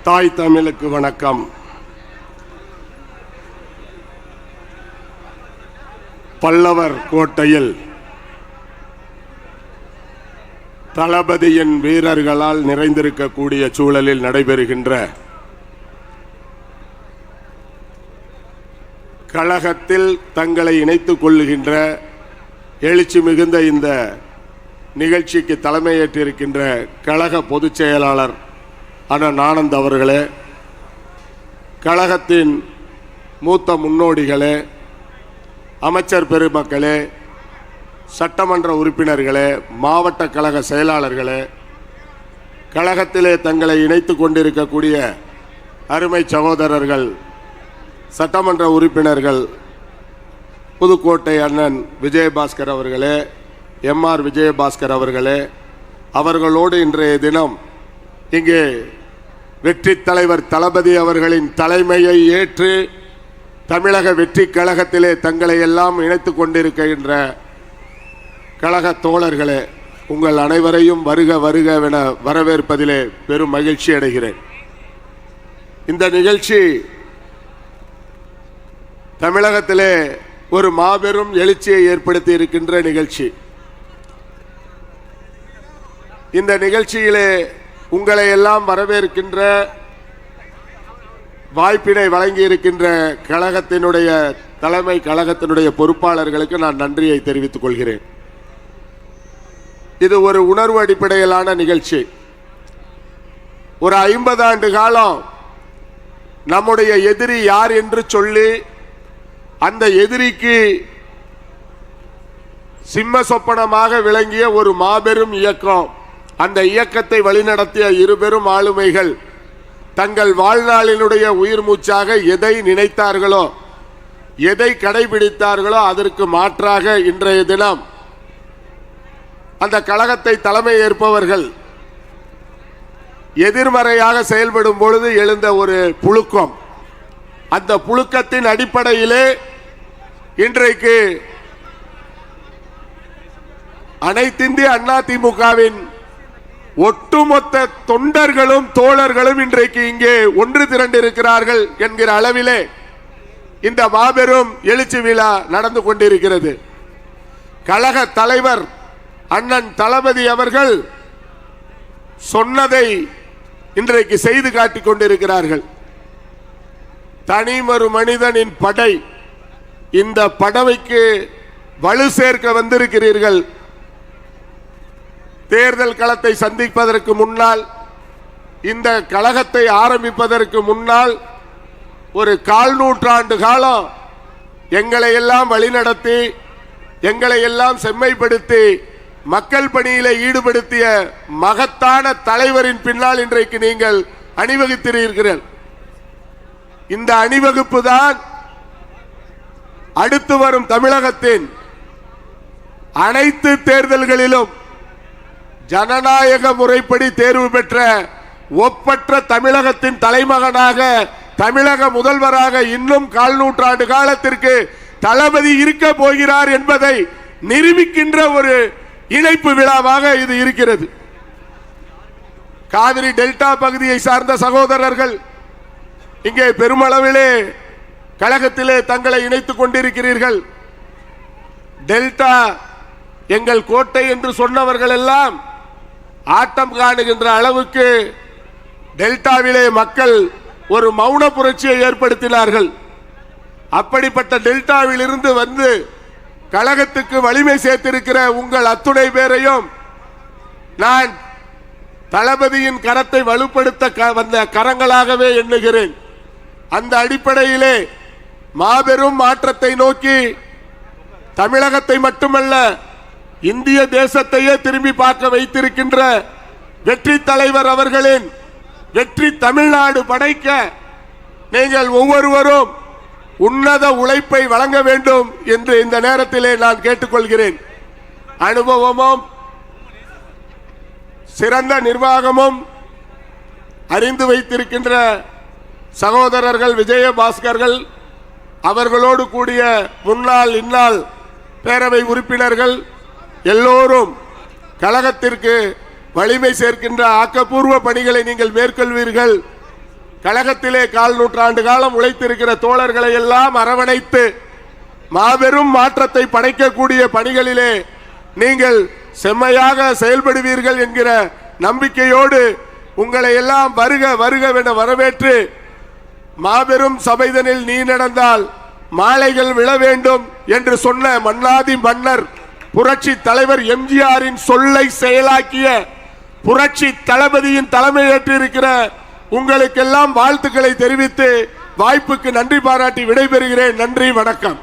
தாய் தமிழுக்கு வணக்கம். பல்லவர் கோட்டையில் தளபதியின் வீரர்களால் நிறைந்திருக்கக்கூடிய சூழலில் நடைபெறுகின்ற கழகத்தில் தங்களை இணைத்துக் கொள்ளுகின்ற எழுச்சி மிகுந்த இந்த நிகழ்ச்சிக்கு தலைமையேற்றிருக்கின்ற கழக பொதுச் செயலாளர் அண்ணன் ஆனந்த் அவர்களே, கழகத்தின் மூத்த முன்னோடிகளே, அமைச்சர் பெருமக்களே, சட்டமன்ற உறுப்பினர்களே, மாவட்ட கழக செயலாளர்களே, கழகத்திலே தங்களை இணைத்துக் கொண்டிருக்கக்கூடிய அருமை சகோதரர்கள், சட்டமன்ற உறுப்பினர்கள், புதுக்கோட்டை அண்ணன் விஜயபாஸ்கர் அவர்களே, எம்ஆர் விஜயபாஸ்கர் அவர்களே, அவர்களோடு இன்றைய தினம் இங்கே வெற்றி தலைவர் தளபதி அவர்களின் தலைமையை ஏற்று தமிழக வெற்றி கழகத்திலே தங்களை எல்லாம் இணைத்துக் கொண்டிருக்கின்ற கழக தோழர்களே, உங்கள் அனைவரையும் வருக வருகவென வரவேற்பதிலே பெரும் மகிழ்ச்சி அடைகிறேன். இந்த நிகழ்ச்சி தமிழகத்திலே ஒரு மாபெரும் எழுச்சியை ஏற்படுத்தி இருக்கின்ற நிகழ்ச்சி. இந்த நிகழ்ச்சியிலே உங்களை எல்லாம் வரவேற்கின்ற வாய்ப்பினை வழங்கி இருக்கின்ற கழகத்தினுடைய தலைமை கழகத்தினுடைய பொறுப்பாளர்களுக்கு நான் நன்றியை தெரிவித்துக் கொள்கிறேன். இது ஒரு உணர்வு அடிப்படையிலான நிகழ்ச்சி. ஒரு 50 ஆண்டு காலம் நம்முடைய எதிரி யார் என்று சொல்லி அந்த எதிரிக்கு சிம்ம சொப்பனமாக விளங்கிய ஒரு மாபெரும் இயக்கம், அந்த இயக்கத்தை வழிநடத்திய இருபெரும் ஆளுமைகள் தங்கள் வாழ்நாளினுடைய உயிர் மூச்சாக எதை நினைத்தார்களோ, எதை கடைபிடித்தார்களோ அதற்கு மாற்றாக இன்றைய தினம் அந்த கழகத்தை தலைமை ஏற்பவர்கள் எதிர்மறையாக செயல்படும் பொழுது எழுந்த ஒரு புழுக்கம், அந்த புழுக்கத்தின் அடிப்படையிலே இன்றைக்கு அனைத்திந்திய அண்ணா திமுகவின் ஒட்டுமொத்த தொண்டர்களும் தோழர்களும் இன்றைக்கு இங்கே ஒன்று திரண்டிருக்கிறார்கள் என்கிற அளவிலே இந்த மாபெரும் எழுச்சி விழா நடந்து கொண்டிருக்கிறது. கழக தலைவர் அண்ணன் தளபதி அவர்கள் சொன்னதை இன்றைக்கு செய்து காட்டிக் கொண்டிருக்கிறார்கள். தனிமொரு மனிதனின் படை, இந்த படவைக்கு வலு சேர்க்க வந்திருக்கிறீர்கள். தேர்தல் களத்தை சந்திப்பதற்கு முன்னால், இந்த கழகத்தை ஆரம்பிப்பதற்கு முன்னால் ஒரு 1/4 நூற்றாண்டு காலம் எங்களை எல்லாம் வழிநடத்தி, எங்களை எல்லாம் செம்மைப்படுத்தி, மக்கள் பணியிலே ஈடுபடுத்திய மகத்தான தலைவரின் பின்னால் இன்றைக்கு நீங்கள் அணிவகுத்திருக்கிறீர்கள். இந்த அணிவகுப்பு தான் அடுத்து வரும் தமிழகத்தின் அனைத்து தேர்தல்களிலும் ஜனநாயக முறைப்படி தேர்வு பெற்ற ஒப்பற்ற தமிழகத்தின் தலைமகனாக, தமிழக முதல்வராக இன்னும் 1/4 நூற்றாண்டு காலத்திற்கு தளபதி இருக்க போகிறார் என்பதை நிரூபிக்கின்ற ஒரு இணைப்பு விழாவாக இது இருக்கிறது. காவிரி டெல்டா பகுதியை சார்ந்த சகோதரர்கள் இங்கே பெருமளவிலே கழகத்திலே தங்களை இணைத்துக் கொண்டிருக்கிறீர்கள். டெல்டா எங்கள் கோட்டை என்று சொன்னவர்கள் எல்லாம் ஆட்டம் காணுகின்ற அளவுக்கு டெல்டாவிலே மக்கள் ஒரு மௌன புரட்சியை ஏற்படுத்தினார்கள். அப்படிப்பட்ட டெல்டாவில் இருந்து வந்து கழகத்துக்கு வலிமை சேர்த்திருக்கிற உங்கள் அத்துணை பேரையும் நான் தளபதியின் கரத்தை வலுப்படுத்த வந்த கரங்களாகவே எண்ணுகிறேன். அந்த அடிப்படையிலே மாபெரும் மாற்றத்தை நோக்கி தமிழகத்தை மட்டுமல்ல இந்திய தேசத்தையே திரும்பி பார்க்க வைத்திருக்கின்ற வெற்றி தலைவர் அவர்களின் வெற்றி தமிழ்நாடு படைக்க நீங்கள் ஒவ்வொருவரும் உன்னத உழைப்பை வழங்க வேண்டும் என்று இந்த நேரத்திலே நான் கேட்டுக்கொள்கிறேன். அனுபவமும் சிறந்த நிர்வாகமும் அறிந்து வைத்திருக்கின்ற சகோதரர்கள் விஜயபாஸ்கர்கள், அவர்களோடு கூடிய முன்னாள் இந்நாள் பேரவை உறுப்பினர்கள் எல்லோரும் கழகத்திற்கு வலிமை சேர்க்கின்ற ஆக்கப்பூர்வ பணிகளை நீங்கள் மேற்கொள்வீர்கள். கழகத்திலே 1/4 நூற்றாண்டு காலம் உழைத்திருக்கிற தோழர்களை எல்லாம் அரவணைத்து மாபெரும் மாற்றத்தை படைக்கக்கூடிய பணிகளிலே நீங்கள் செம்மையாக செயல்படுவீர்கள் என்கிற நம்பிக்கையோடு உங்களை எல்லாம் வருக வருக என வரவேற்று, மாபெரும் சபைதனில் நீ நடந்தால் மாலைகள் விழ வேண்டும் என்று சொன்ன மன்னாதி மன்னர் புரட்சி தலைவர் எம்ஜிஆரின் சொல்லை செயலாக்கிய புரட்சி தளபதியின் தலைமை ஏற்றிருக்கிற உங்களுக்கெல்லாம் வாழ்த்துக்களை தெரிவித்து வாய்ப்புக்கு நன்றி பாராட்டி விடைபெறுகிறேன். நன்றி, வணக்கம்.